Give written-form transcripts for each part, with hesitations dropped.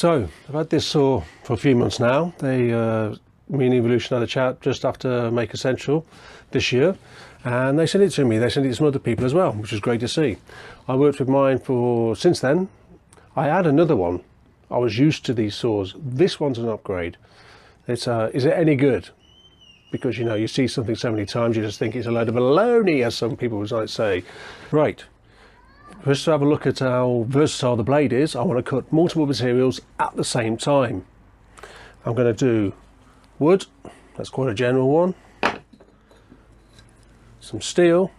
So I've had this saw for a few months now. Me and Evolution had a chat just after Make Essential this year, and they sent it to me. They sent it to some other people as well, which was great to see. I worked with mine since then. I had another one. I was used to these saws. This one's an upgrade. Is it any good? Because you see something so many times, you just think it's a load of baloney, as some people might say. Right. First, to have a look at how versatile the blade is, I want to cut multiple materials at the same time. I'm going to do wood, that's quite a general one, some steel,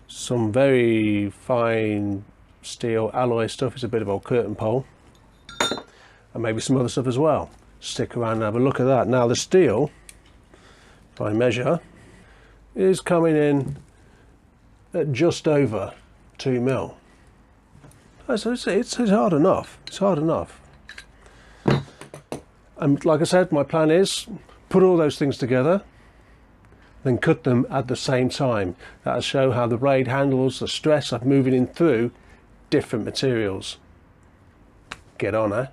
some very fine steel alloy stuff, it's a bit of old curtain pole, and maybe some other stuff as well. Stick around and have a look at that. Now the steel, if I measure, is coming in at just over 2 mil. So it's hard enough. It's hard enough. And like I said, my plan is put all those things together, then cut them at the same time. That'll show how the blade handles the stress of moving in through different materials. Get on, eh?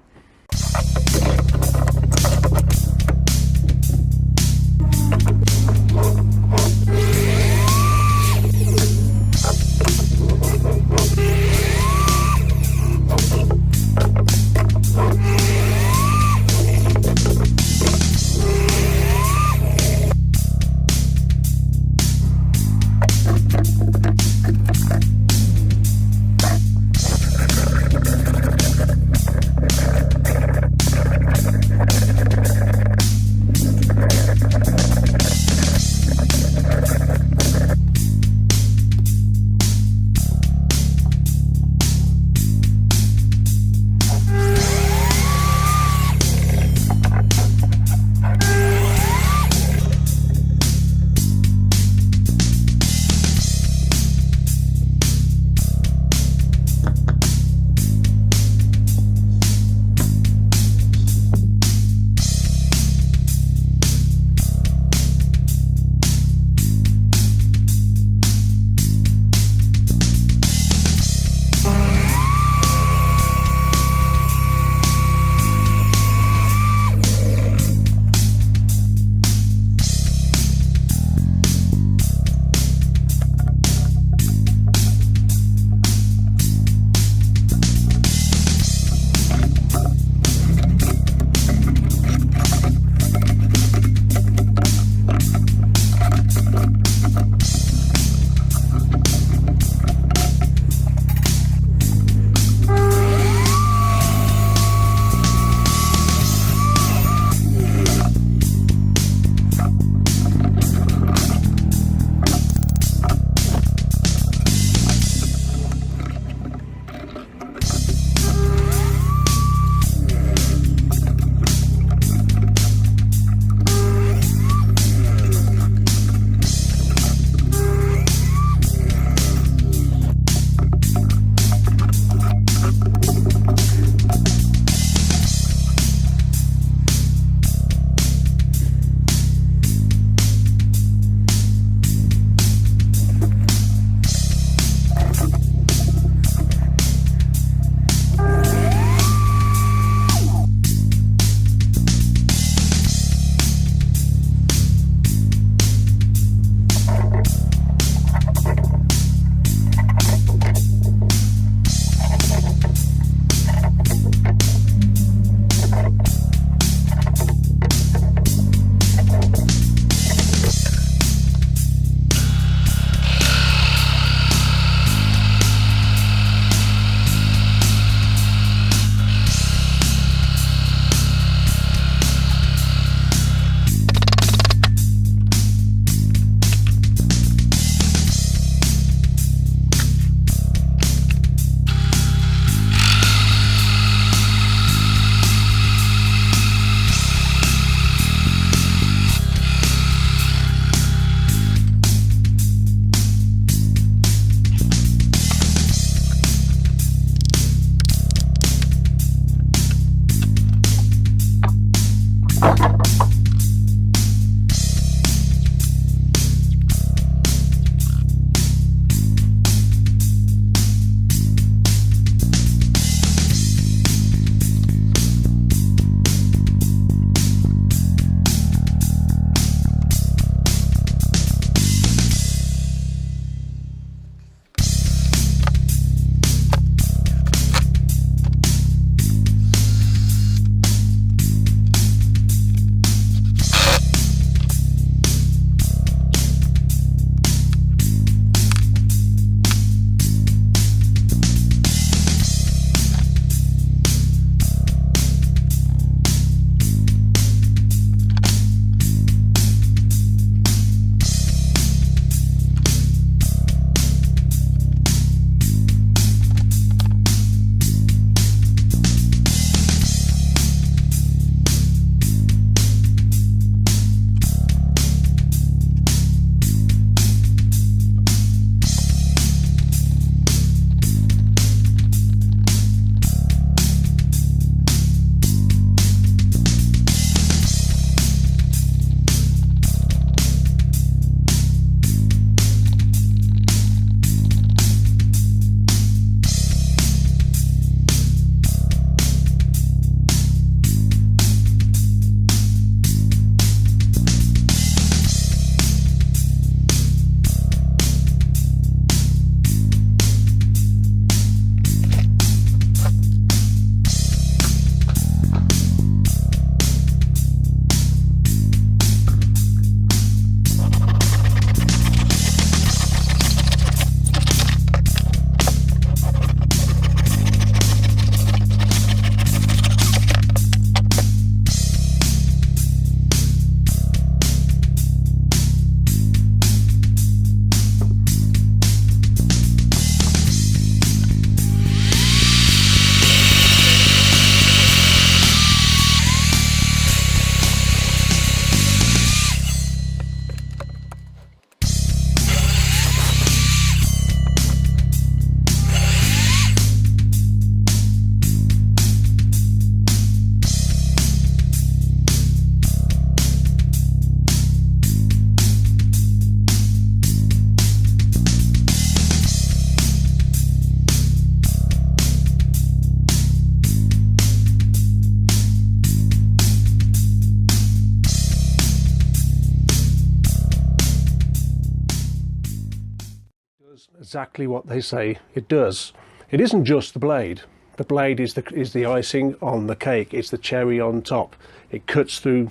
exactly what they say it does. It isn't just the blade. The blade is the icing on the cake. It's the cherry on top. It cuts through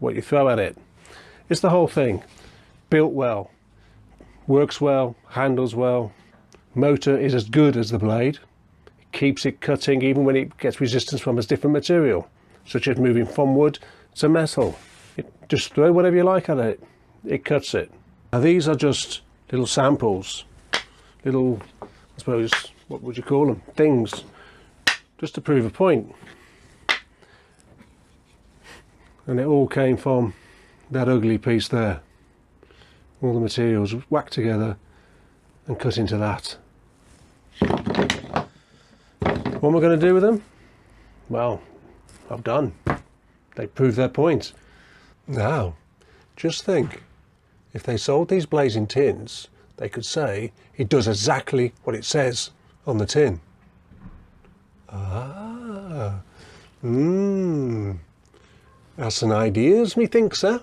what you throw at it. It's the whole thing. Built well, works well, handles well. Motor is as good as the blade. It keeps it cutting even when it gets resistance from a different material, such as moving from wood to metal. Just throw whatever you like at it. It cuts it. Now these are just little samples, little, I suppose, what would you call them? Things, just to prove a point. And it all came from that ugly piece there. All the materials whacked together and cut into that. What am I going to do with them? Well, I've done. They proved their point. Now, just think, if they sold these blades in tins, they could say it does exactly what it says on the tin. That's an ideas, methinks, sir.